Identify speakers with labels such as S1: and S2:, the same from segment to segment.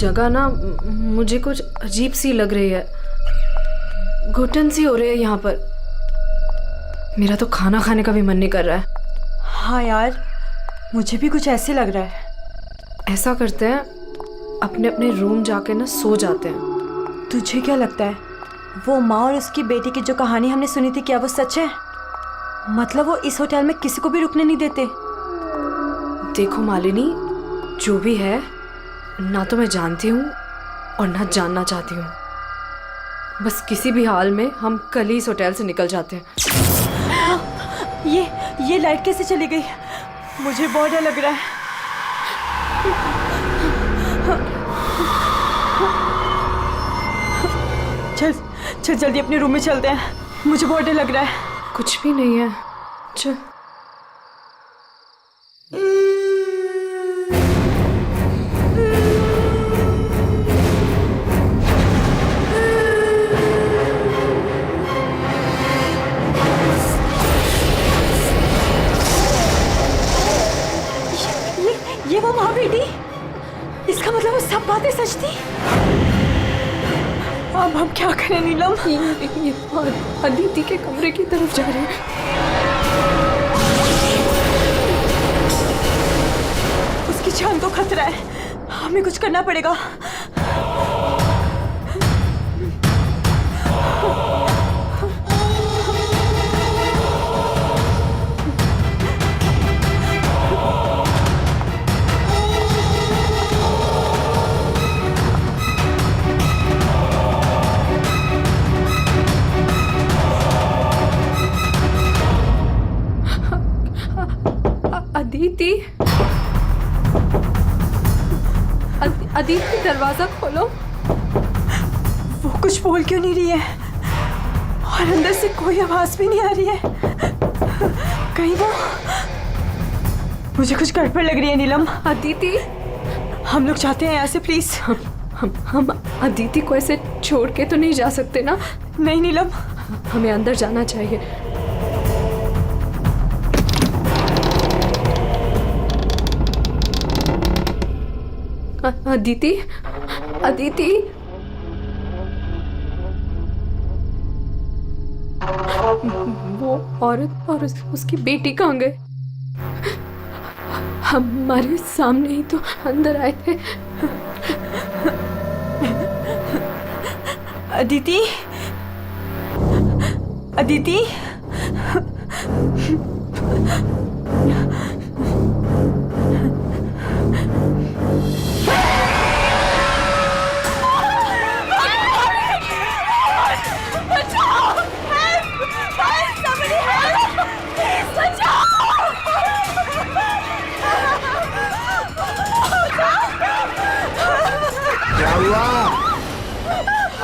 S1: जगह ना मुझे कुछ अजीब सी लग रही है, घुटन सी हो रही है यहाँ पर। मेरा तो खाना खाने का भी मन नहीं कर रहा है।
S2: हाँ यार, मुझे भी कुछ ऐसे लग रहा है।
S1: ऐसा करते हैं, अपने अपने रूम जाके ना सो जाते हैं।
S2: तुझे क्या लगता है वो माँ और उसकी बेटी की जो कहानी हमने सुनी थी, क्या वो सच है? मतलब वो इस होटल में किसी को भी रुकने नहीं देते।
S1: देखो मालिनी, जो भी है, ना तो मैं जानती हूँ और ना जानना चाहती हूँ। बस किसी भी हाल में हम कल ही इस होटल से निकल जाते हैं।
S2: ये लाइट कैसे चली गई? मुझे बहुत डर लग रहा है। चल जल्दी अपने रूम में चलते हैं, मुझे बहुत डर लग रहा है।
S1: कुछ भी नहीं है, चल।
S2: ये वो माँ बेटी, इसका मतलब वो सब बातें सच थी। अब हम क्या करें नीलम?
S1: ये अदिति के कमरे की तरफ जा रहे हैं।
S2: उसकी जान को खतरा है, हमें कुछ करना पड़ेगा।
S1: अदिति, दरवाजा खोलो।
S2: वो कुछ बोल क्यों नहीं रही है और अंदर से कोई आवाज भी नहीं आ रही है? कहीं वो, मुझे कुछ गड़बड़ लग रही है नीलम।
S1: अदिति,
S2: हम लोग चाहते हैं यहाँ से, प्लीज।
S1: हम अदिति को ऐसे छोड़ के तो नहीं जा सकते ना?
S2: नहीं नीलम,
S1: हमें अंदर जाना चाहिए। अदिति, अदिति, वो औरत और उसकी बेटी कहाँ गए? हमारे सामने ही तो अंदर आए थे।
S2: अदिति, अदिति,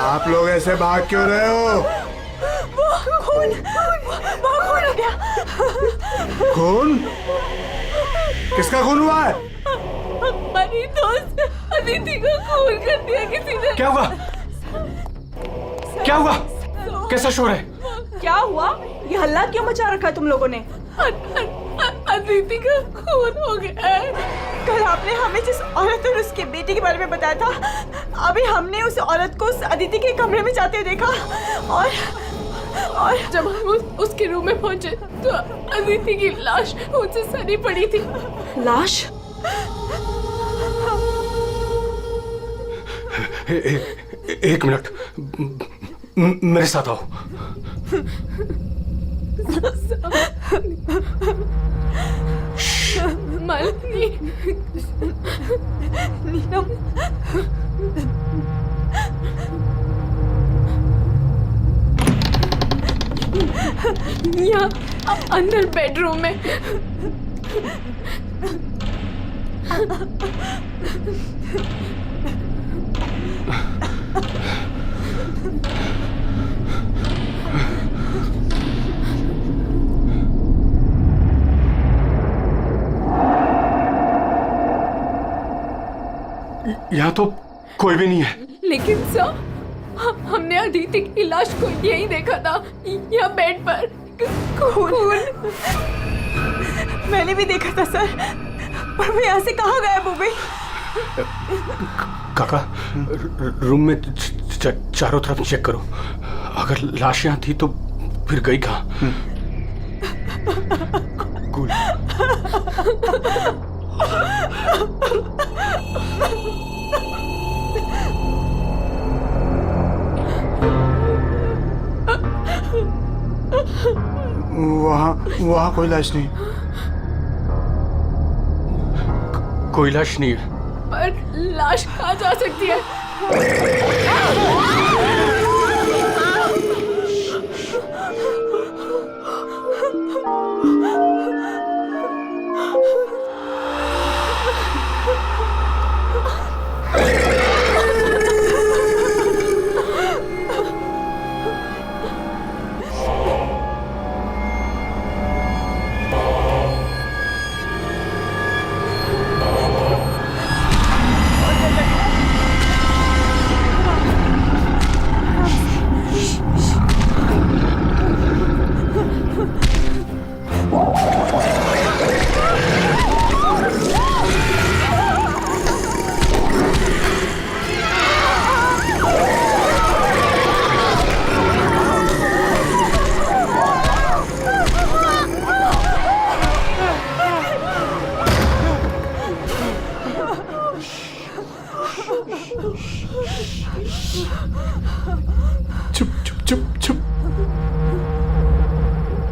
S3: आप लोग ऐसे भाग क्यों रहे हो?
S2: वो खून हो गया।
S3: खून? किसका खून हुआ है?
S1: हमारी दोस्त अदिति को खून कर दिया किसी ने।
S4: क्या हुआ? क्या हुआ? कैसा शोर है?
S2: क्या हुआ? ये हल्ला क्यों मचा रखा है तुम लोगों ने?
S1: अदिति का खून हो गया है।
S2: कल आपने हमें जिस औरत और उसके बेटे के बारे में बताया था, अभी हमने उस औरत को उस अदिति के कमरे में जाते हुए देखा और
S1: जब हम उसके रूम में पहुंचे तो अदिति की लाश उनसे सनी पड़ी थी।
S2: लाश?
S4: एक मिनट, मेरे साथ आओ।
S1: मालिनी,
S2: नीलम,
S1: यहाँ अंदर बेडरूम में।
S4: यहाँ तो कोई भी नहीं है।
S1: लेकिन सर, हमने अदिति की लाश को यहीं देखा था, यहाँ बेड पर खून।
S2: मैंने भी देखा था सर, पर वो यहाँ से कहाँ गायब हो गई?
S4: काका रूम में चारों तरफ चेक करो, अगर लाश यहाँ थी तो फिर गई कहाँ? कूल।
S3: वहाँ कोई लाश नहीं।
S4: कोई लाश नहीं है।
S1: पर लाश कहाँ जा सकती है?
S3: चुप चुप चुप चुप।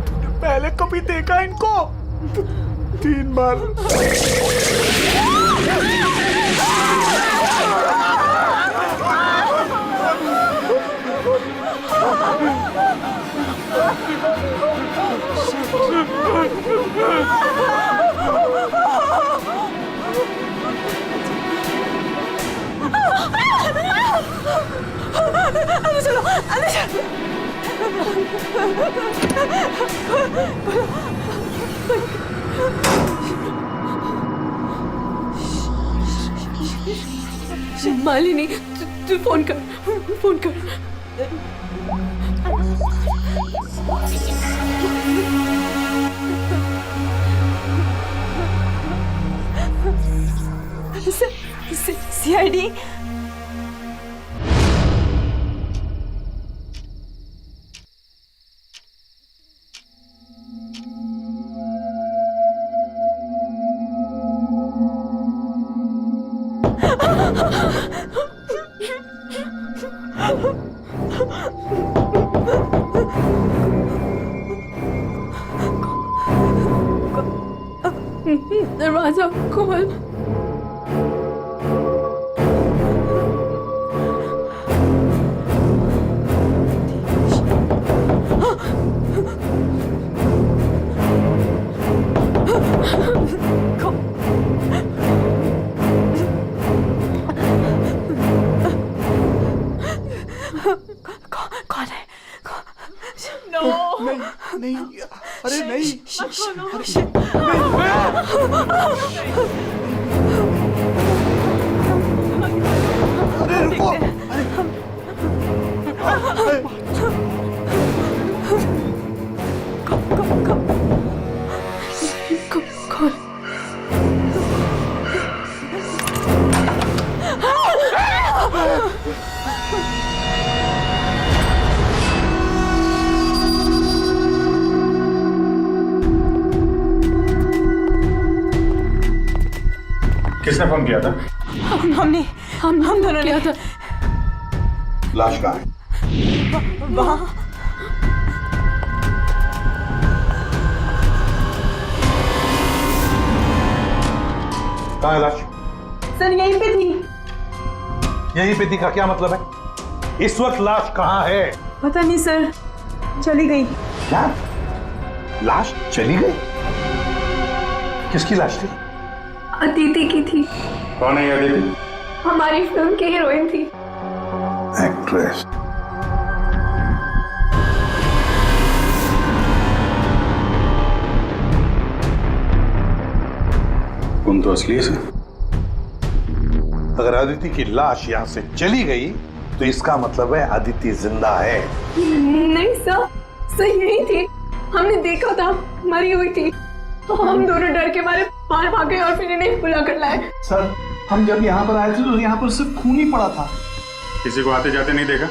S3: तूने पहले कभी देखा इनको? 3 बार।
S2: अंदर चलो, अंदर चलो।
S1: मालिनी, तू फोन कर, फोन कर।
S2: सीआईडी।
S1: दरवाजा खोल।
S2: कौन है?
S3: नहीं, अरे नहीं। अरे रुको।
S1: कौन?
S5: किसने फोन किया था?
S2: हम दोनों ने
S1: किया था।
S5: लाश कहाँ है?
S2: वहाँ।
S5: कहाँ है लाश?
S2: सर यहीं पे थी।
S5: यहीं पे थी का क्या मतलब है? इस वक्त लाश कहाँ है?
S2: पता नहीं सर, चली गई।
S5: क्या? लाश चली गई? किसकी लाश थी?
S1: अदिति की थी।
S5: कौन है ये अदिति?
S1: हमारी फिल्म की हीरोइन थी।
S5: एक्ट्रेस। तुम तो असली है। अगर अदिति की लाश यहाँ से चली गई तो इसका मतलब है अदिति जिंदा है।
S1: नहीं सर यही थी, हमने देखा था, मरी हुई थी। हम दोनों डर के मारे बाहर भागे और फिर इन्हें बुला कर लाए।
S5: सर
S3: हम जब यहाँ पर आए थे तो यहाँ पर सिर्फ खून ही पड़ा था।
S6: किसी को आते जाते नहीं देखा?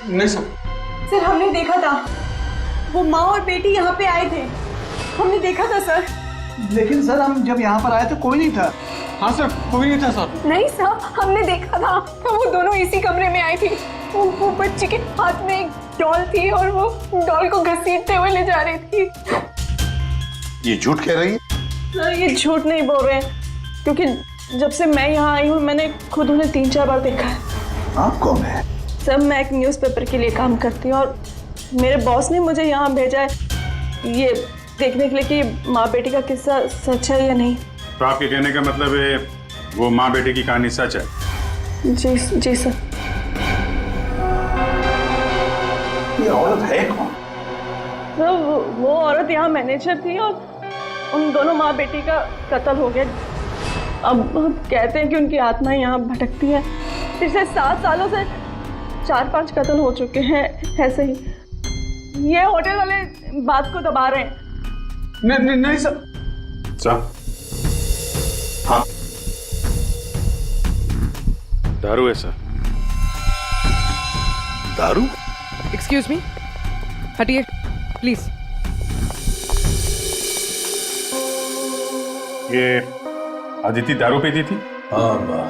S4: नहीं सर।
S2: सर हमने देखा था, वो माँ और बेटी यहाँ पे आए थे, हमने देखा था सर।
S3: लेकिन सर हम जब यहाँ पर आए तो कोई नहीं था।
S4: हाँ सर, कोई नहीं था सर।
S2: नहीं सर, हमने देखा था, वो दोनों इसी कमरे में आई थी। वो बच्ची के हाथ में एक डॉल थी और वो डॉल को घसीटते हुए ले जा रही थी।
S5: ये झूठ कह रही है?
S2: सर ये झूठ नहीं बोल रहे हैं, क्योंकि जब से मैं यहाँ आई हूँ मैंने खुद उन्हें 3-4 बार देखा है।
S5: आप कौन है?
S2: सर मैं एक न्यूज़पेपर के लिए काम करती हूँ और मेरे बॉस ने मुझे यहाँ भेजा है ये देखने के लिए कि माँ बेटी का किस्सा सच है या नहीं।
S6: तो आपके कहने का मतलब है वो माँ बेटी की कहानी सच है?
S2: जी सर।
S5: ये औरत है कौन?
S2: सर वो औरत यहाँ मैनेजर थी और उन दोनों माँ बेटी का कत्ल हो गया। अब कहते हैं कि उनकी आत्मा यहाँ भटकती है। पिछले 7 सालों से 4-5 कत्ल हो चुके हैं ऐसे ही। ये होटल वाले बात को दबा रहे हैं।
S3: नहीं सर।
S6: सर,
S5: हाँ
S6: दारू है सर।
S5: दारू?
S1: एक्सक्यूज मी, हटिए प्लीज।
S6: ये अदिति दारू पीती थी?
S7: हाँ,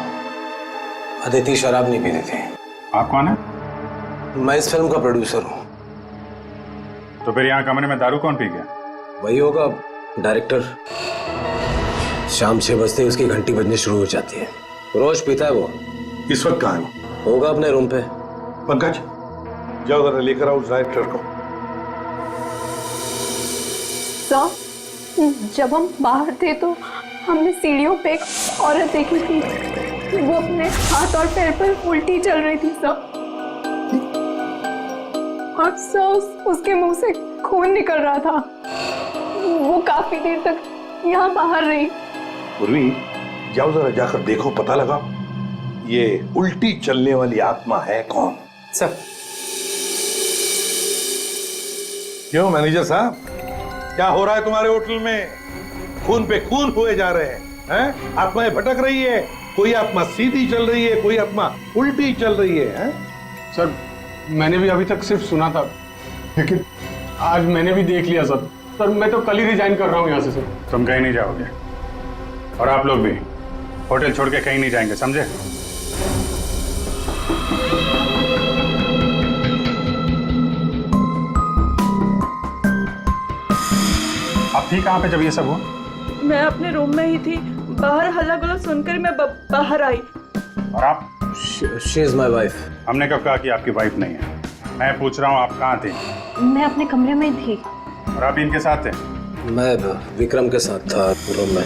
S7: अदिति शराब नहीं पीती थी।
S6: आप कौन है?
S7: मैं इस फिल्म का प्रोड्यूसर हूँ।
S6: तो फिर यहाँ कमरे में दारू कौन पी गया?
S7: वही होगा डायरेक्टर। शाम 6 बजते ही उसकी घंटी बजनी शुरू हो जाती है। रोज पीता है वो।
S5: इस वक्त कहाँ है?
S7: होगा अपने रूम पे।
S5: पंकज, जाओ जरा लेकर आओ उस डायरेक्टर को।
S2: सर जब हम बाहर थे तो हमने सीढ़ियों पे एक औरत देखी थी, वो अपने हाथ और पैर पर उल्टी चल रही थी सर। और सर उसके मुंह से खून निकल रहा था। वो काफी देर तक यहाँ बाहर रही।
S5: पूर्वी, जाओ जरा जाकर देखो, पता लगा ये उल्टी चलने वाली आत्मा है कौन।
S7: सर।
S5: क्यों मैनेजर साहब, क्या हो रहा है तुम्हारे होटल में? खून पे खून हुए जा रहे हैं? आत्माएं भटक रही है, कोई आत्मा सीधी चल रही है, कोई आत्मा उल्टी चल रही है, हैं?
S4: सर मैंने भी अभी तक सिर्फ सुना था, लेकिन आज मैंने भी देख लिया सर। सर मैं तो कल ही रिजाइन कर रहा हूँ यहाँ से सर।
S6: तुम कहीं नहीं जाओगे और आप लोग भी होटल छोड़ के कहीं नहीं जाएंगे, समझे? आप थी कहाँ पे जब ये सब हुआ?
S2: मैं अपने रूम में ही थी, बाहर हल्ला गुल्ला सुनकर मैं बाहर आई।
S6: और आप?
S7: She is my wife.
S6: हमने कब कहा कि आपकी वाइफ नहीं है? मैं पूछ रहा हूँ आप कहाँ थे?
S2: मैं अपने कमरे में थी।
S6: और आप इनके साथ थे?
S7: मैं विक्रम के साथ था रूम में।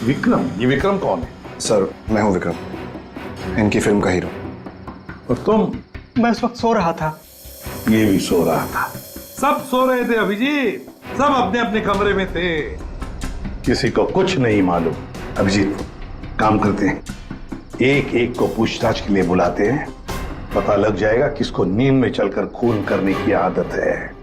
S5: विक्रम? ये विक्रम कौन है?
S8: सर मैं हूँ विक्रम, इनकी फिल्म का हीरो।
S5: और तुम?
S3: मैं इस वक्त सो रहा था।
S5: ये भी सो रहा था। सब सो रहे थे अभिजीत, सब अपने अपने कमरे में थे, किसी को कुछ नहीं मालूम। अभिजीत, काम करते हैं, एक एक को पूछताछ के लिए बुलाते हैं, पता लग जाएगा किसको नींद में चलकर खून करने की आदत है।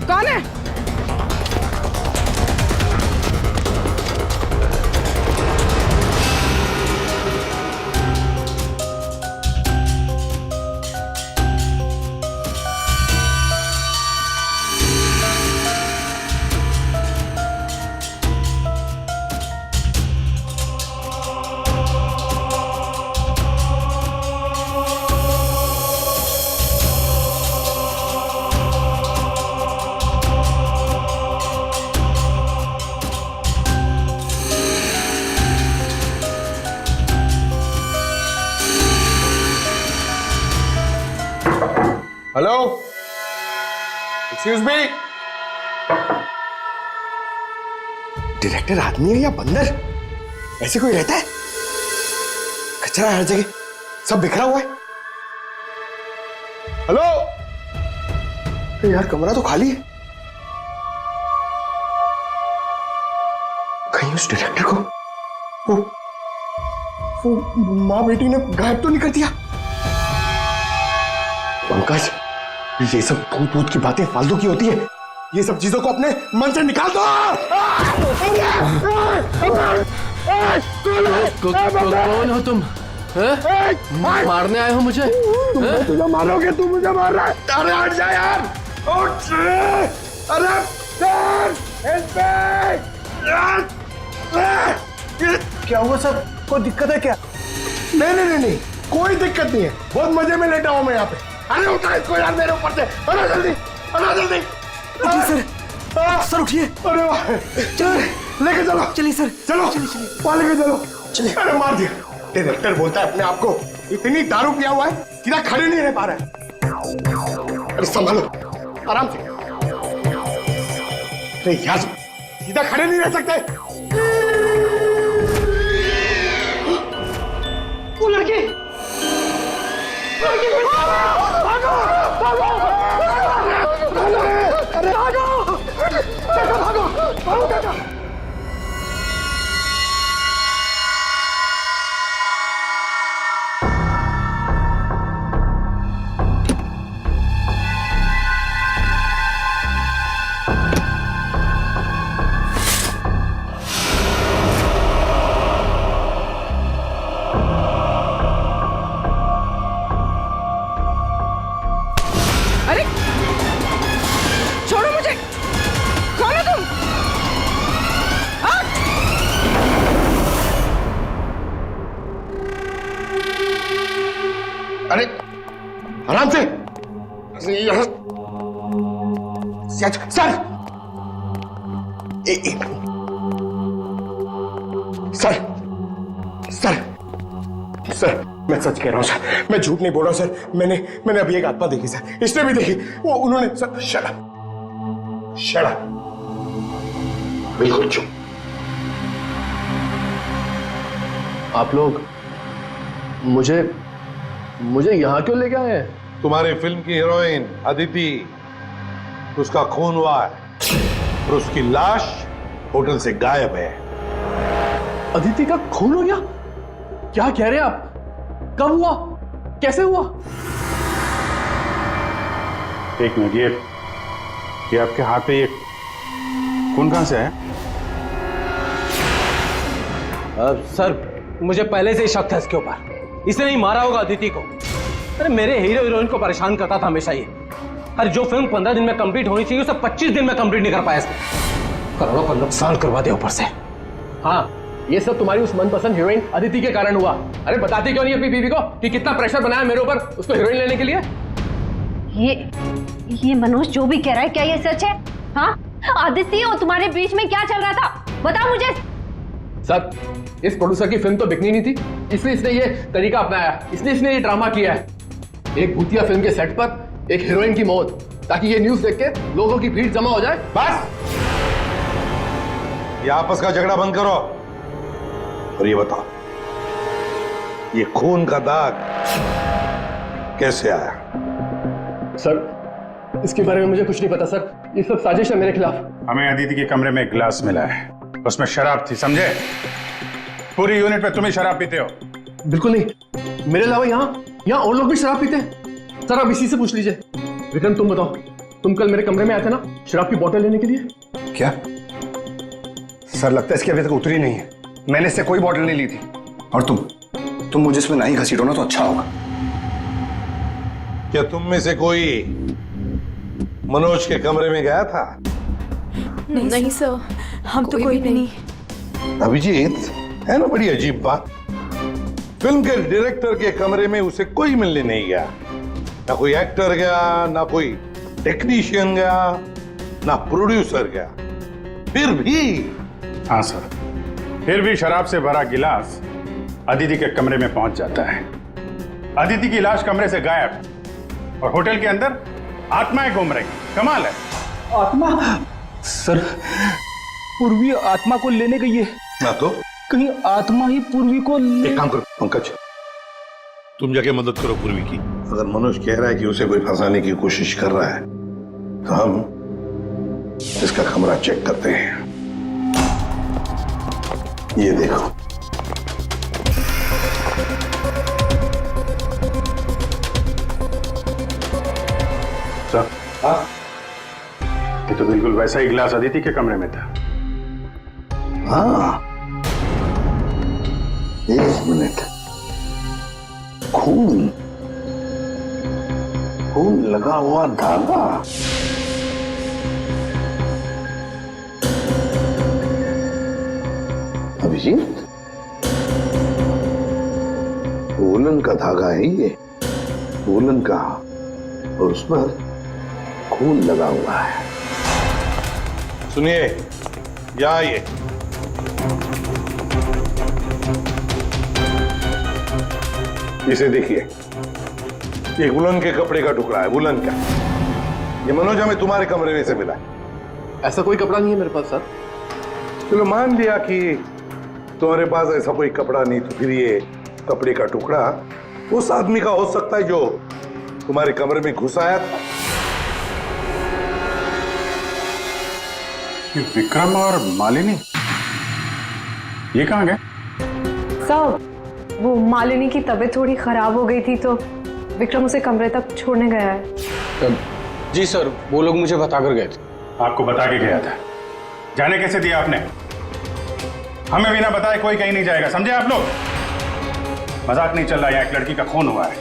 S1: कौन है?
S8: Hello, excuse me. डायरेक्टर आदमी है या बंदर? ऐसे कोई रहता है? कचरा हर जगह, सब बिखरा हुआ है। हेलो, अरे यार कमरा तो खाली है। कहीं उस डायरेक्टर को वो वो माँ बेटी ने गायब तो नहीं कर दिया? पंकज, ये सब भूत भूत की बातें फालतू की होती है। ये सब चीजों को अपने मन से निकाल दो।
S7: कौन हो तुम? मारने आए हो मुझे?
S8: तुझे मारोगे, तू मुझे मार रहा है। अरे हट जा यार, उठ। अरे क्या हुआ सर? कोई दिक्कत है क्या? नहीं, कोई दिक्कत नहीं है। बहुत मजे में लेटा हूं मैं यहाँ पे। अरे उठा इसको यार मेरे ऊपर से। अरे जल्दी। सर उठिए। अरे वाह, चलो लेके चलो। चलिए सर, चलो वहां लेके चलो। चलिए। अरे मार दिया। डायरेक्टर बोलता है अपने आप को इतनी दारू पिया हुआ है, सीधा खड़े नहीं रह पा रहा है। अरे संभालो, आराम से। अरे यार, सीधा खड़े नहीं रह सकते। वो लड़की भागो। अरे भागो।
S1: अरे छोड़ो मुझे, कौन हो तुम?
S8: अरे आराम से। सर सर मैं सच कह रहा हूं सर, मैं झूठ नहीं बोल रहा हूं सर। मैंने अभी एक आत्मा देखी सर, इसने भी देखी। वो उन्होंने सर। शट अप, बिल्कुल चुप।
S7: आप लोग मुझे यहाँ क्यों लेके आए हैं?
S5: तुम्हारी फिल्म की हीरोइन अदिति, उसका खून हुआ है और उसकी लाश होटल से गायब है।
S7: अदिति का खून हो गया? क्या कह रहे हैं आप? कब हुआ? कैसे हुआ?
S6: एक मिनट, ये आपके हाथ पे ये खून कहां से है?
S7: सर, मुझे पहले से ही शक था इसके ऊपर। इसने नहीं मारा होगा अदिति को। अरे मेरे हीरो हीरोइन को परेशान करता था हमेशा ये। अरे जो फिल्म 15 दिन में कंप्लीट होनी चाहिए उसे 25 दिन में कंप्लीट नहीं कर पाया इसने। करोड़ों का नुकसान करवा दिया ऊपर से। हाँ, ये सब तुम्हारी उस मनपसंद हीरोइन अदिति के कारण हुआ। अरे बताती क्यों नहीं अपनी बीवी को कि कितना प्रेशर बनाया मेरे ऊपर उसको हीरोइन लेने के लिए?
S9: ये मनोज जो भी कह रहा है, क्या ये सच है? हाँ, आदित्य और तुम्हारे बीच में क्या चल रहा था? बताओ मुझे।
S7: सर, इस प्रोड्यूसर की फिल्म तो बिकनी नहीं थी, इसलिए इसने ये तरीका अपनाया, इसने ये ड्रामा किया है। एक भूतिया फिल्म के सेट पर एक हीरोइन की मौत, ताकि ये न्यूज देख के लोगों की भीड़ जमा हो जाए।
S5: बस, ये आपस का झगड़ा बंद करो और ये बताओ, ये खून का दाग कैसे आया?
S7: सर, इसके बारे में मुझे कुछ नहीं पता सर। ये सब साजिश है मेरे खिलाफ।
S6: हमें अदिति के कमरे में एक गिलास मिला है, उसमें शराब थी, समझे? पूरी यूनिट पे तुम ही शराब पीते हो।
S7: बिल्कुल नहीं, मेरे अलावा यहाँ और लोग भी शराब पीते हैं। सर, आप इसी से पूछ लीजिए। विक्रम, तुम बताओ, तुम कल मेरे कमरे में आए थे ना शराब की बोतल लेने के लिए?
S8: क्या सर, लगता है इसकी अभी तक उतरी नहीं है। मैंने इससे कोई बोतल नहीं ली थी। और तुम मुझे इसमें नहीं घसीटो ना तो अच्छा होगा।
S5: क्या तुम में से कोई मनोज के कमरे में गया था?
S2: नहीं सर, हम तो कोई भी नहीं।
S5: अभिजीत, है ना बड़ी अजीब बात। फिल्म के डायरेक्टर के कमरे में उसे कोई मिलने नहीं गया। ना कोई एक्टर गया, ना कोई टेक्नीशियन गया, ना प्रोड्यूसर गया। फिर भी
S6: हाँ सर, फिर भी शराब से भरा गिलास अदिति के कमरे में पहुंच जाता है। अदिति की लाश कमरे से गायब और होटल के अंदर आत्माएं घूम रही। कमाल है।
S3: आत्मा? सर, पूर्वी आत्मा को लेने गई है।
S5: ना तो
S3: कहीं आत्मा ही पूर्वी को
S5: एक काम करो पंकज, तुम जाके मदद करो पूर्वी की। अगर मनोज कह रहा है कि उसे कोई फंसाने की कोशिश कर रहा है तो हम इसका कमरा चेक करते हैं। ये देखो,
S6: सर, ये तो बिल्कुल वैसा ही गिलास अदिति के कमरे में था।
S5: हाँ, एक मिनट। खून खून लगा हुआ धागा। अभिजीत, वूलन का धागा है ये, वूलन का, और उस पर खून लगा हुआ है। सुनिए, या ये इसे देखिए, ये वुलन के कपड़े का टुकड़ा है, वुलन का। ये मनोज हमें तुम्हारे कमरे में से मिला है।
S7: ऐसा कोई कपड़ा नहीं है मेरे पास सर।
S5: चलो मान लिया कि तुम्हारे पास ऐसा कोई कपड़ा नहीं, तो फिर ये कपड़े का टुकड़ा उस आदमी का हो सकता है जो तुम्हारे कमरे में घुस आया था।
S6: ये विक्रम और मालिनी ये कहाँ गए?
S1: साहब, वो मालिनी की तबीयत थोड़ी खराब हो गई थी तो विक्रम उसे कमरे तक छोड़ने गया है।
S7: जी सर, वो लोग मुझे बताकर गए थे।
S6: आपको बता के गया था? जाने कैसे दिया आपने? हमें बिना बताए कोई कहीं नहीं जाएगा, समझे आप लोग? मजाक नहीं चल रहा है, एक लड़की का खून हुआ है,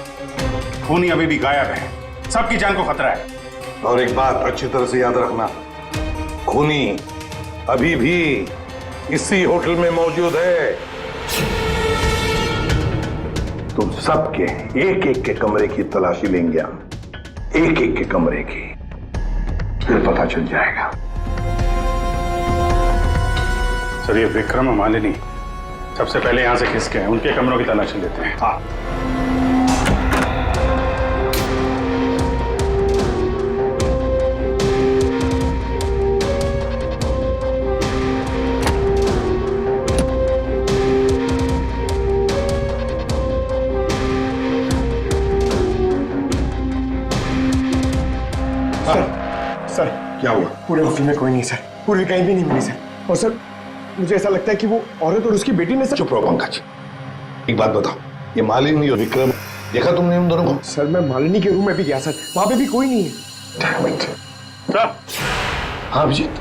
S6: खूनी अभी भी गायब है, सबकी जान को खतरा है।
S5: और एक बात अच्छी तरह से याद रखना, खूनी अभी भी इसी होटल में मौजूद है। तुम सबके एक एक के कमरे की तलाशी लेंगे हम, एक एक के कमरे की, फिर पता चल जाएगा।
S6: सर, ये विक्रम और मालिनी सबसे पहले यहां से खिसके हैं, उनके कमरों की तलाशी लेते हैं। हाँ।
S8: सर,
S5: क्या हुआ?
S8: पूरे होटल में कोई नहीं सर, पूरी कहीं भी नहीं मिली सर। और सर, मुझे ऐसा लगता है कि वो औरत और उसकी बेटी ने सर।
S5: चुप रहो पंकज, एक बात बताओ, ये मालिनी और विक्रम देखा तुमने उन दोनों को?
S8: सर, मैं मालिनी के रूम में भी गया सर, वहां पे भी कोई नहीं है।
S5: Damn it.
S6: सर,
S5: हाँ अभिजीत,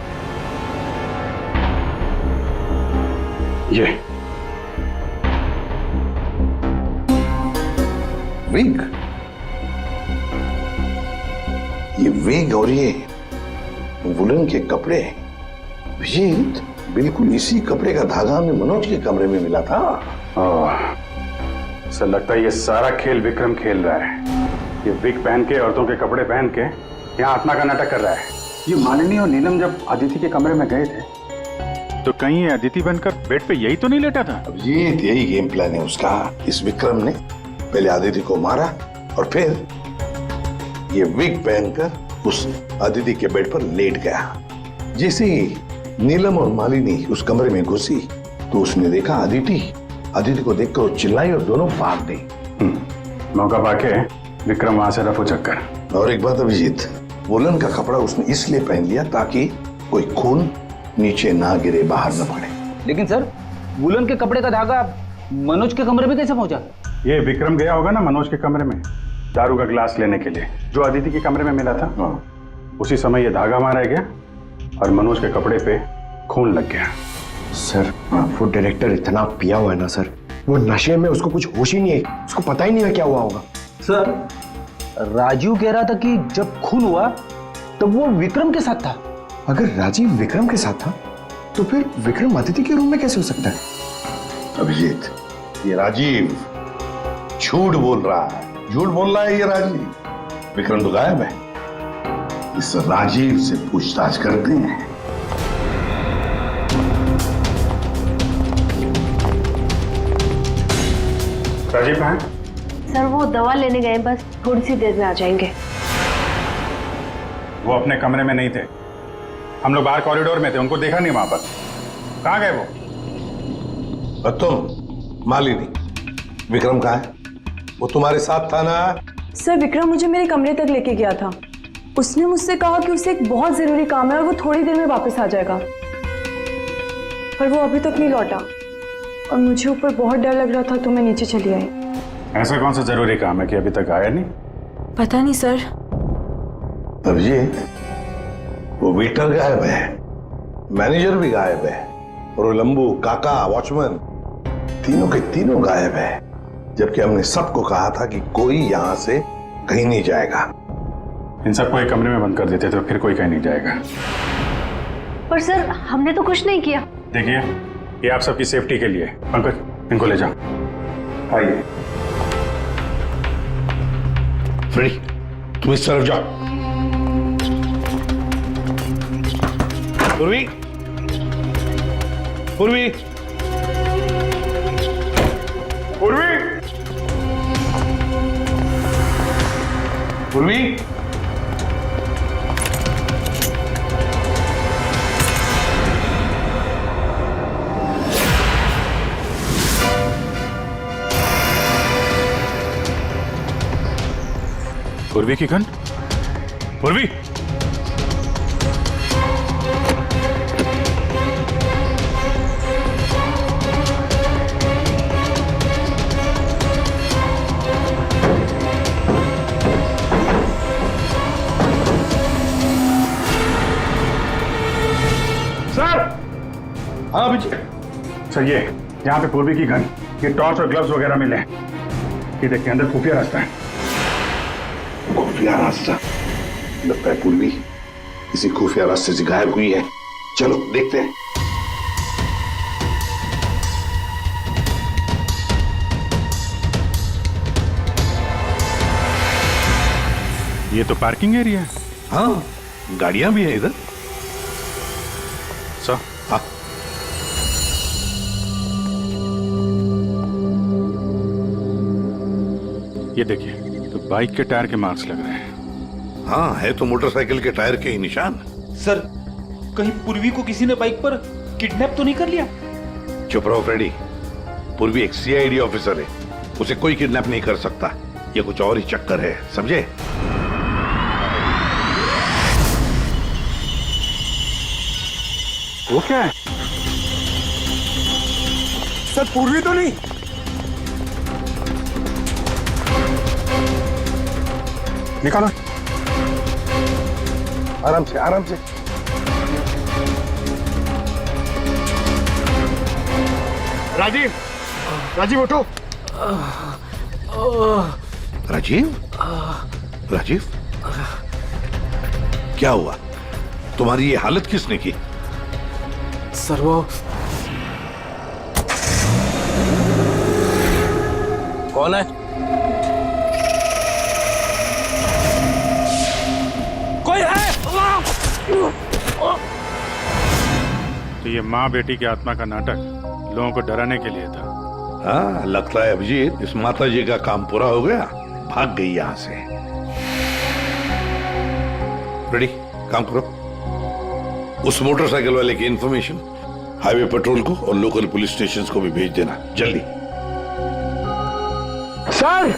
S6: ये
S5: विग, ये विग और ये वुलन के कपड़े, अभिजीत बिल्कुल इसी कपड़े का धागा हमें मनोज के कमरे में मिला था।
S6: सर, लगता है ये सारा खेल विक्रम खेल रहा है। ये विग पहन के, औरतों के कपड़े पहन के यहाँ आत्मा का नाटक कर रहा है। ये मालिनी और नीलम जब अदिति के कमरे में गए थे तो कहीं ये अदिति बनकर बेड पे यही तो नहीं लेटा था?
S5: अभिजीत, यही गेम प्लान है उसका। इस विक्रम ने पहले अदिति को मारा और फिर ये विग पहनकर उस अदिति के बेड पर लेट गया। जैसे ही नीलम और मालिनी उस कमरे में घुसी तो उसने देखा अदिति को देखकर वो चिल्लाई और दोनों भाग गई।
S6: मौका पाके विक्रम वहां से रफू चक्कर।
S5: और एक बात अभिजीत, वुलन का कपड़ा उसने इसलिए पहन लिया ताकि कोई खून नीचे ना गिरे, बाहर ना पड़े।
S7: लेकिन सर, वुलन के कपड़े का धागा मनोज के कमरे में कैसे पहुंचा?
S6: ये विक्रम गया होगा ना मनोज के कमरे में दारू का गिलास लेने के लिए, जो अदिति के कमरे में मिला था। उसी समय ये धागा मारा गया और मनोज के कपड़े पे खून लग गया।
S8: सर, वो डायरेक्टर इतना पिया हुआ है ना सर, वो नशे में उसको कुछ होश ही नहीं है, उसको पता ही नहीं है क्या हुआ होगा।
S7: सर, राजीव कह रहा था कि जब खून हुआ तब वो विक्रम के साथ था।
S8: अगर राजीव विक्रम के साथ था तो फिर विक्रम अदिति के रूम में कैसे हो सकता है?
S5: अभिजीत, ये राजीव झूठ बोल रहा है, झूठ बोल रहा है ये राजीव। विक्रम तो गायब है, इस राजीव से पूछताछ करते हैं।
S6: राजीव कहाँ है?
S9: सर, वो दवा लेने गए, बस थोड़ी सी देर में आ जाएंगे।
S6: वो अपने कमरे में नहीं थे, हम लोग बाहर कॉरिडोर में थे, उनको देखा नहीं वहां पर। कहाँ गए वो?
S5: और तुम मालिनी, विक्रम कहाँ है? वो तुम्हारे साथ था ना?
S2: सर, विक्रम मुझे मेरे कमरे तक लेके गया था। उसने मुझसे कहा कि उसे एक बहुत जरूरी काम है और वो थोड़ी देर में वापस आ जाएगा, पर वो अभी तक नहीं लौटा। और मुझे ऊपर बहुत डर लग रहा था तो मैं नीचे चली आई।
S6: ऐसा कौन सा जरूरी काम है कि अभी तक आया नहीं?
S2: पता नहीं सर।
S5: अभिजीत, वो वेटर गायब है, मैनेजर भी गायब है, और वो लंबू, काका, वॉचमैन, तीनों के तीनों गायब है। जबकि हमने सबको कहा था कि कोई यहां से कहीं नहीं जाएगा।
S6: इन सबको एक कमरे में बंद कर देते तो फिर कोई कहीं नहीं जाएगा।
S9: पर सर हमने तो कुछ नहीं किया।
S6: देखिए, ये आप सबकी सेफ्टी के लिए। पंकज, इनको ले जाओ। आइए।
S5: फ्रेडी, तुम इस तरफ जाओ। पूर्वी, पूर्वी,
S6: पूर्वी,
S5: पूर्वी,
S6: पूर्वी की गन। पूर्वी,
S5: हाँ अभिजीत।
S6: सर ये यहाँ पे पूर्वी की गन, ये टॉर्च और ग्लव्स वगैरह मिले हैं। ये देखिए, अंदर खुफिया रास्ता है।
S5: खुफिया रास्ता? लगता है पूर्वी किसी खुफिया रास्ते से गायब हुई है। चलो देखते हैं।
S6: ये तो पार्किंग एरिया है।
S5: हाँ, गाड़ियां भी हैं इधर।
S6: सर,
S5: हाँ,
S6: ये देखिए, तो बाइक के टायर के मार्क्स लग रहे हैं।
S5: हाँ, है तो मोटरसाइकिल के टायर के ही निशान।
S3: सर, कहीं पूर्वी को किसी ने बाइक पर किडनैप तो नहीं कर लिया?
S5: चुप रहो फ्रेडी। पूर्वी एक सीआईडी ऑफिसर है, उसे कोई किडनैप नहीं कर सकता। ये कुछ और ही चक्कर है, समझे?
S6: वो क्या है?
S3: सर, पूर्वी तो नहीं?
S6: निकालो।
S5: आराम से, आराम से।
S8: राजीव, राजीव उठो।
S5: राजीव, राजीव, क्या हुआ? तुम्हारी ये हालत किसने की?
S7: सर वो कौन है? कोई है?
S6: तो ये माँ बेटी की आत्मा का नाटक लोगों को डराने के लिए था।
S5: हाँ, लगता है अभिजीत इस माता जी का काम पूरा हो गया, भाग गई यहां से। रेडी, काम करो। उस मोटरसाइकिल वाले की इंफॉर्मेशन हाईवे पेट्रोल को और लोकल पुलिस स्टेशन को भी भेज देना, जल्दी।
S8: सर,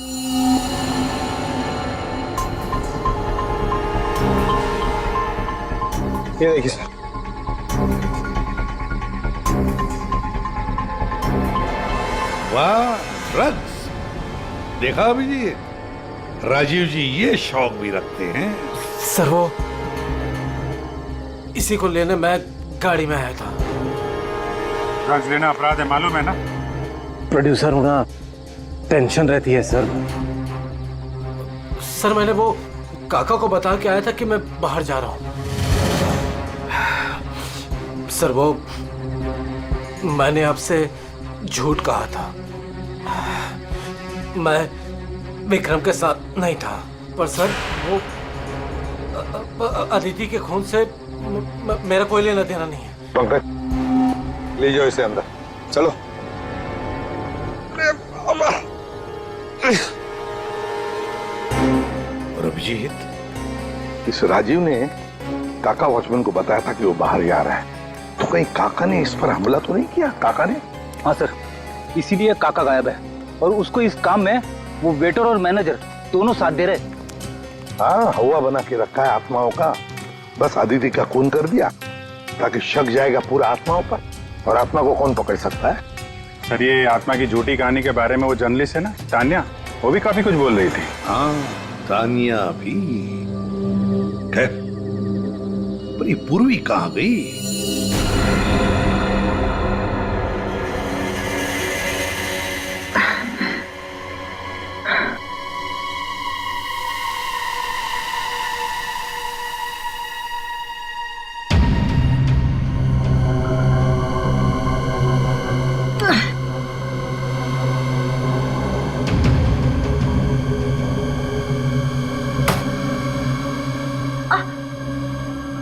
S3: ये देखिए सर।
S5: वाह, ड्रग्स! देखा अभिजीत, राजीव जी ये शौक भी रखते हैं।
S7: सर वो इसी को लेने मैं गाड़ी में आया था।
S6: ड्रग्स लेना अपराध है, मालूम है ना?
S7: प्रोड्यूसर होना टेंशन रहती है सर। सर मैंने वो काका को बता के आया था कि मैं बाहर जा रहा हूं। सर वो मैंने आपसे झूठ कहा था। मैं विक्रम के साथ नहीं था, पर सर वो अदिति के खून से मेरा कोई लेना देना नहीं है।
S8: पंकज, ले जाओ इसे अंदर। चलो।
S5: और अभिजीत, इस राजीव ने काका वॉचमैन को बताया था कि वो बाहर जा रहा है, तो कहीं काका ने इस पर हमला तो नहीं किया? काका ने?
S10: हाँ सर, इसीलिए काका गायब है और उसको इस काम में वो वेटर और मैनेजर दोनों साथ दे रहे।
S5: हाँ, हवा बना के रखा है आत्माओं का। बस अदिति का खून कर दिया ताकि शक जाएगा पूरा आत्माओं पर, और आत्मा को कौन पकड़ सकता है?
S6: सर ये आत्मा की झूठी कहानी के बारे में वो जर्नलिस्ट है ना तान्या, वो भी काफी कुछ बोल रही थी।
S5: हाँ तानिया भी। खैर, पर ये पूर्वी कहाँ गई?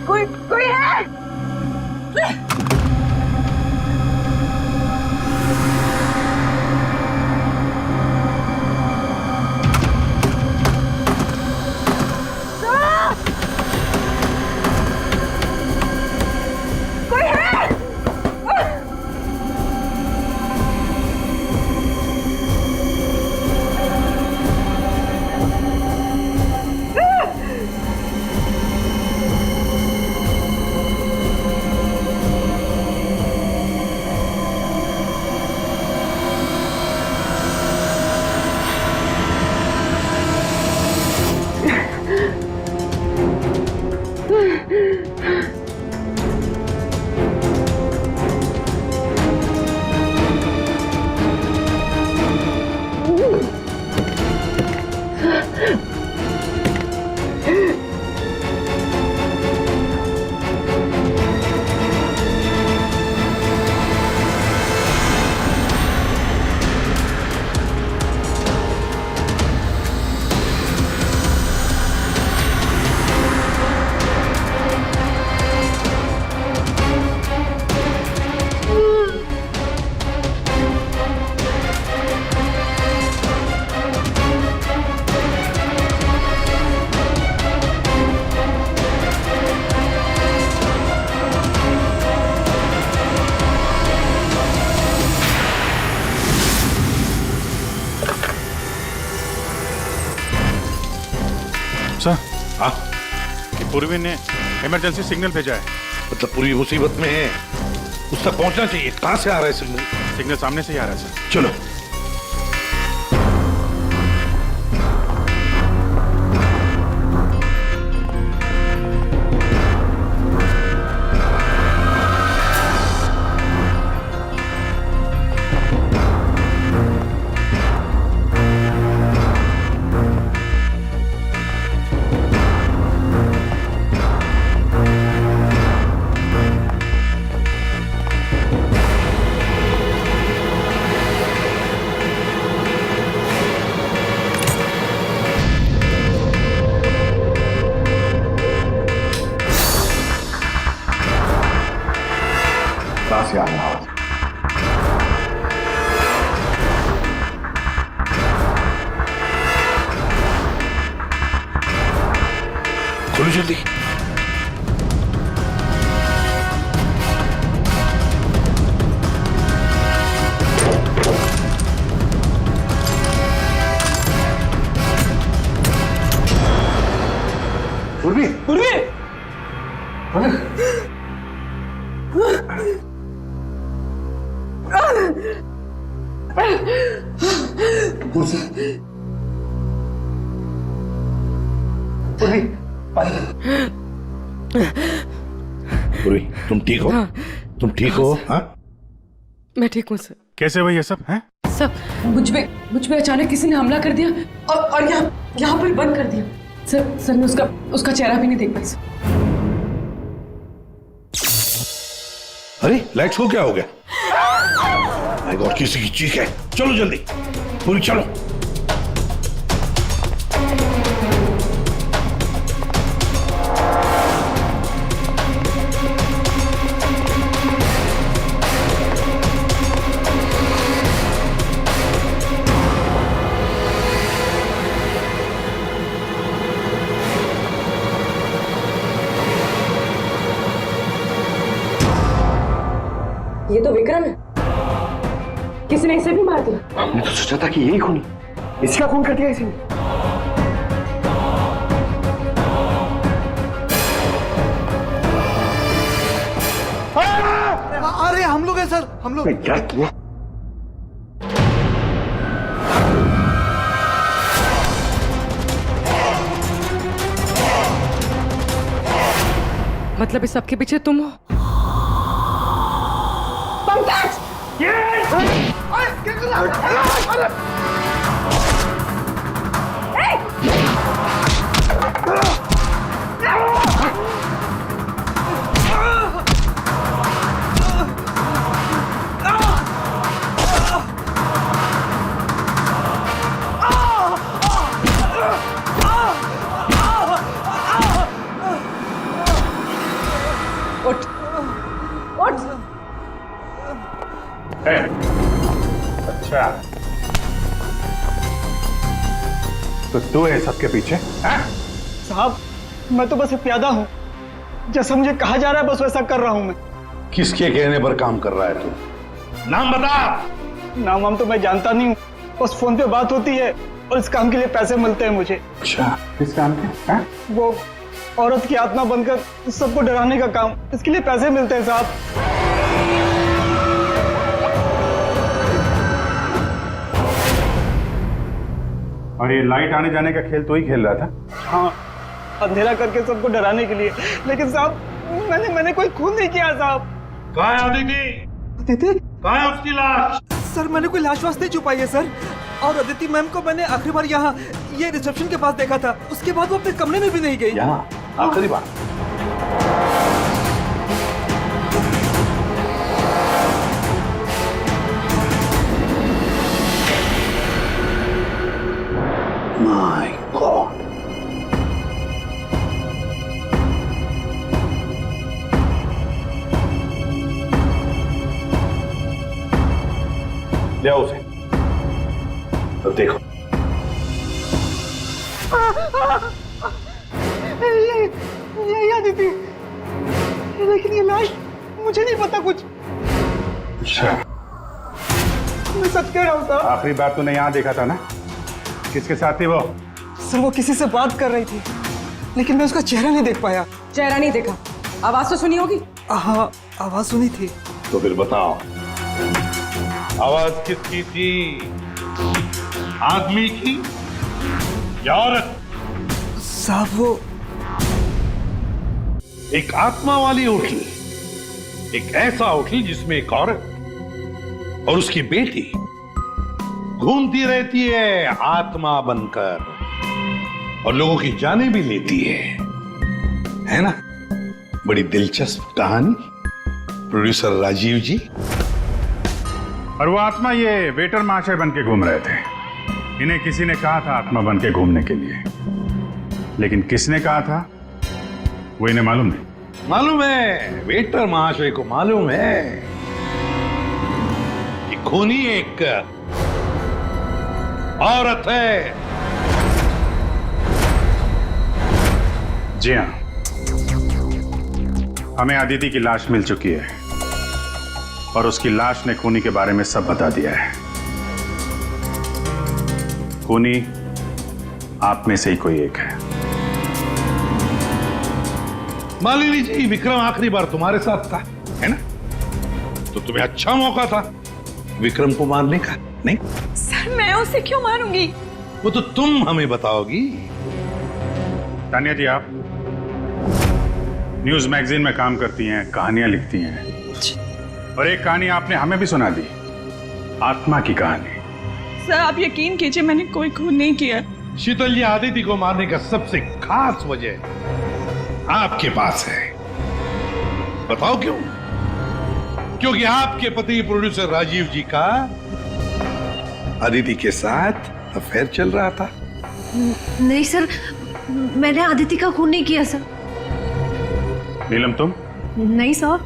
S2: कोई है?
S6: सर
S5: हाँ,
S6: पूर्वी ने इमरजेंसी सिग्नल भेजा है।
S5: मतलब पूरी मुसीबत में है, उस तक पहुंचना चाहिए। कहां से आ रहा है सिग्नल?
S6: सिग्नल सामने से ही आ रहा है सर।
S5: चलो।
S8: कहां से आ रहा है?
S5: खोलो जल्दी।
S8: पूर्वी,
S7: पूर्वी!
S8: पूर्वी,
S5: पूर्वी, तुम ठीक हो? तुम ठीक हो? हाँ?
S1: मैं ठीक हूँ सर।
S6: कैसे हुआ ये सब है?
S1: सर मुझ पे अचानक किसी ने हमला कर दिया और यहाँ पर बंद कर दिया। सर मैं उसका चेहरा भी नहीं देख पाई सर।
S5: अरे लाइट्स को क्या हो गया? माय गॉड, किसी की चीख है। चलो जल्दी, पूरी चलो।
S1: ये तो विक्रम है, किसी ने इसे भी मार दिया।
S8: हमने तो सोचा था कि यही खूनी, इसका खून कर दिया इसी ने।
S3: अरे हम लोग हैं सर, हम लोग।
S8: क्या किया?
S1: मतलब इस सब के पीछे तुम हो? उठ उठ।
S6: अच्छा, तो तू है सबके पीछे?
S3: साहब, मैं तो बस एक प्यादा हूँ। जैसा मुझे कहा जा रहा है बस वैसा कर रहा हूँ मैं।
S5: किसके कहने पर काम कर रहा है तू? नाम बता।
S3: नाम वाम तो मैं जानता नहीं हूँ, बस फोन पे बात होती है और इस काम के लिए पैसे मिलते हैं मुझे।
S5: अच्छा,
S6: किस काम के? हाँ?
S3: वो औरत की आत्मा बनकर सबको डराने का काम, इसके लिए पैसे मिलते हैं साहब।
S6: और ये लाइट आने जाने का खेल तो ही खेल रहा था?
S3: हाँ, अंधेरा करके सबको डराने के लिए। लेकिन साहब, मैंने कोई खून नहीं किया साहब।
S5: कहाँ है अदिति?
S3: अदिति?
S5: कहाँ है उसकी लाश?
S3: सर, मैंने कोई लाश वास नहीं छुपाई है सर। और अदिति मैम को मैंने आखिरी बार यहाँ ये रिसेप्शन के पास देखा था। उसके बाद वो अपने कमरे में भी नहीं गई।
S5: यहाँ आखिरी बार? My God. ले आओ उसे। तो देखो,
S3: ये अदिति, लेकिन ये लाश, मुझे नहीं पता कुछ।
S6: अच्छा,
S3: मैं सच कह रहा हूँ साहब।
S6: आखिरी बार तूने यहाँ देखा था ना? किसके साथ थी वो?
S3: सर, वो किसी से बात कर रही थी, लेकिन मैं उसका चेहरा नहीं देख पाया।
S2: चेहरा नहीं देखा, आवाज तो सुनी होगी।
S3: हाँ, आवाज सुनी थी।
S5: तो फिर बताओ, आवाज किसकी थी? आदमी की या औरत?
S3: साहब, वो
S5: एक आत्मा वाली होटल, एक ऐसा होटल जिसमें एक औरत और उसकी बेटी घूमती रहती है आत्मा बनकर और लोगों की जानें भी लेती है ना? बड़ी दिलचस्प कहानी, प्रोड्यूसर राजीव जी।
S6: और वो आत्मा ये वेटर महाशय बन के घूम रहे थे। इन्हें किसी ने कहा था आत्मा बन के घूमने के लिए, लेकिन किसने कहा था वो इन्हें मालूम नहीं।
S5: मालूम है, वेटर महाशय को मालूम है कि खूनी एक औरत है।
S6: जी हाँ, हमें अदिति की लाश मिल चुकी है और उसकी लाश ने खूनी के बारे में सब बता दिया है। खूनी आप में से ही कोई एक है।
S5: मालिनी जी, विक्रम आखिरी बार तुम्हारे साथ था, है ना? तो तुम्हें अच्छा मौका था विक्रम को मारने का, नहीं?
S2: सर, मैं उसे क्यों मारूंगी?
S5: वो तो तुम हमें बताओगी।
S6: तानिया जी, आप न्यूज मैगजीन में काम करती हैं, कहानियां लिखती हैं, और एक कहानी आपने हमें भी सुना दी, आत्मा की कहानी।
S2: सर, आप यकीन कीजिए, मैंने कोई खून नहीं किया।
S5: शीतल जी, आदिति को मारने का सबसे खास वजह आपके पास है। बताओ क्यों? क्योंकि आपके पति प्रोड्यूसर राजीव जी का आदिति के साथ अफेयर चल रहा था।
S9: नहीं सर, मैंने आदिति का खून नहीं किया सर।
S6: नीलम, तुम?
S1: नहीं सर,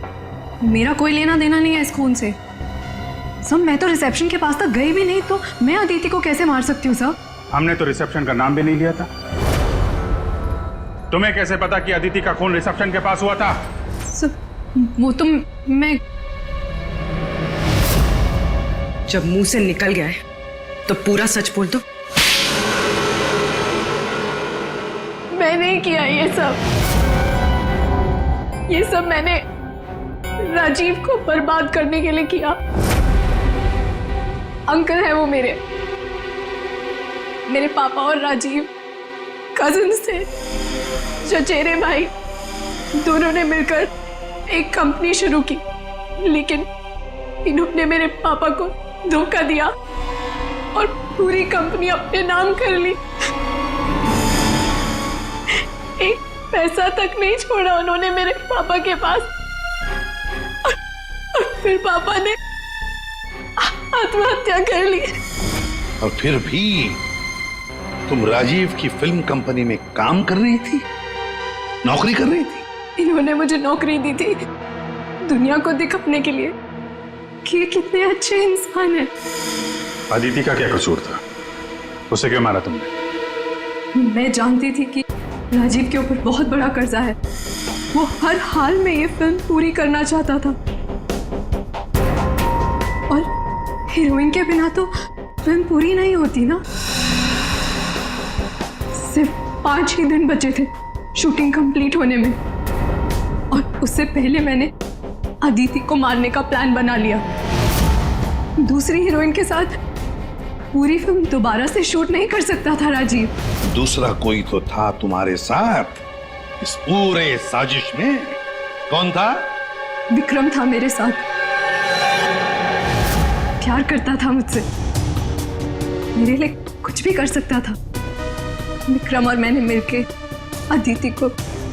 S1: मेरा कोई लेना देना नहीं है इस खून से। सर, मैं तो रिसेप्शन के पास तक गई भी नहीं, तो मैं अदिति को कैसे मार सकती हूँ सर?
S6: हमने तो रिसेप्शन का नाम भी नहीं लिया था। तुम्हें कैसे पता कि अदिति का खून रिसेप्शन के पास हुआ था?
S1: सर, वो तो मैं
S2: जब मुंह से निकल गया है तो पूरा सच बोल दो।
S1: मैं नहीं किया ये सब मैंने राजीव को बर्बाद करने के लिए किया। अंकल है वो मेरे पापा और राजीव कजिन्स थे, चचेरे भाई।
S2: दोनों ने मिलकर एक कंपनी शुरू की, लेकिन इन्होंने मेरे पापा को धोखा दिया और पूरी कंपनी अपने नाम कर ली। एक पैसा तक नहीं छोड़ा उन्होंने मेरे पापा के पास। और फिर पापा ने आत्महत्या कर ली।
S5: और फिर भी तुम राजीव की फिल्म कंपनी में काम कर रही थी, नौकरी कर रही थी?
S2: इन्होंने मुझे नौकरी दी थी दुनिया को दिखाने के लिए कि ये कितने अच्छे इंसान हैं।
S6: अदिति का क्या कसूर था? उसे क्यों मारा तुमने?
S2: मैं जानती थी कि राजीव के ऊपर बहुत बड़ा कर्जा है। वो हर हाल में ये फिल्म पूरी करना चाहता था और हीरोइन के बिना तो फिल्म पूरी नहीं होती ना। सिर्फ 5 ही दिन बचे थे शूटिंग कंप्लीट होने में और उससे पहले मैंने अदिति को मारने का प्लान बना लिया। दूसरी हीरोइन के साथ पूरी फिल्म दोबारा से शूट नहीं कर सकता था राजीव।
S5: दूसरा कोई तो था तुम्हारे साथ इस पूरे साजिश में। कौन था?
S2: विक्रम था मेरे साथ। प्यार करता था मुझसे, मेरे लिए कुछ भी कर सकता था। विक्रम और मैंने मिलके अदिति को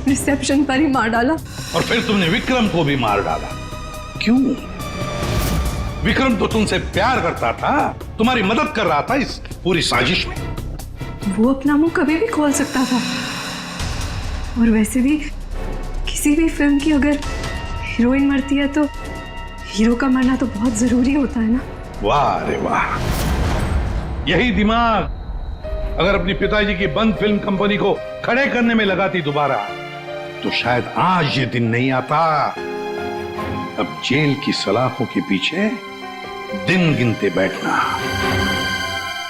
S2: रिसेप्शन पर ही मार डाला।
S5: और फिर तुमने विक्रम को भी मार डाला। क्यों? विक्रम तो तुमसे प्यार करता था, तुम्हारी मदद कर रहा था इस पूरी साजिश में।
S2: वो अपना मुंह कभी भी खोल सकता था। और वैसे भी किसी भी फिल्म की अगर हीरोइन मरती है तो हीरो का मरना तो बहुत जरूरी होता है ना।
S5: वाह रे वाह, यही दिमाग अगर अपनी पिताजी की बंद फिल्म कंपनी को खड़े करने में लगाती दोबारा, तो शायद आज ये दिन नहीं आता। अब जेल की सलाखों के पीछे दिन गिनते बैठना,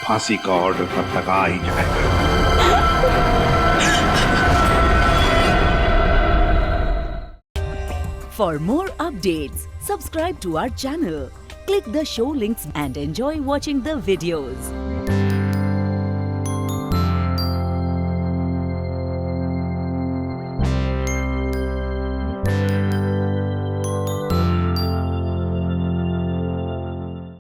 S5: फांसी का ऑर्डर कब तक आ ही जाएगा।
S11: For more updates, subscribe to our channel, click the show links and enjoy watching the videos.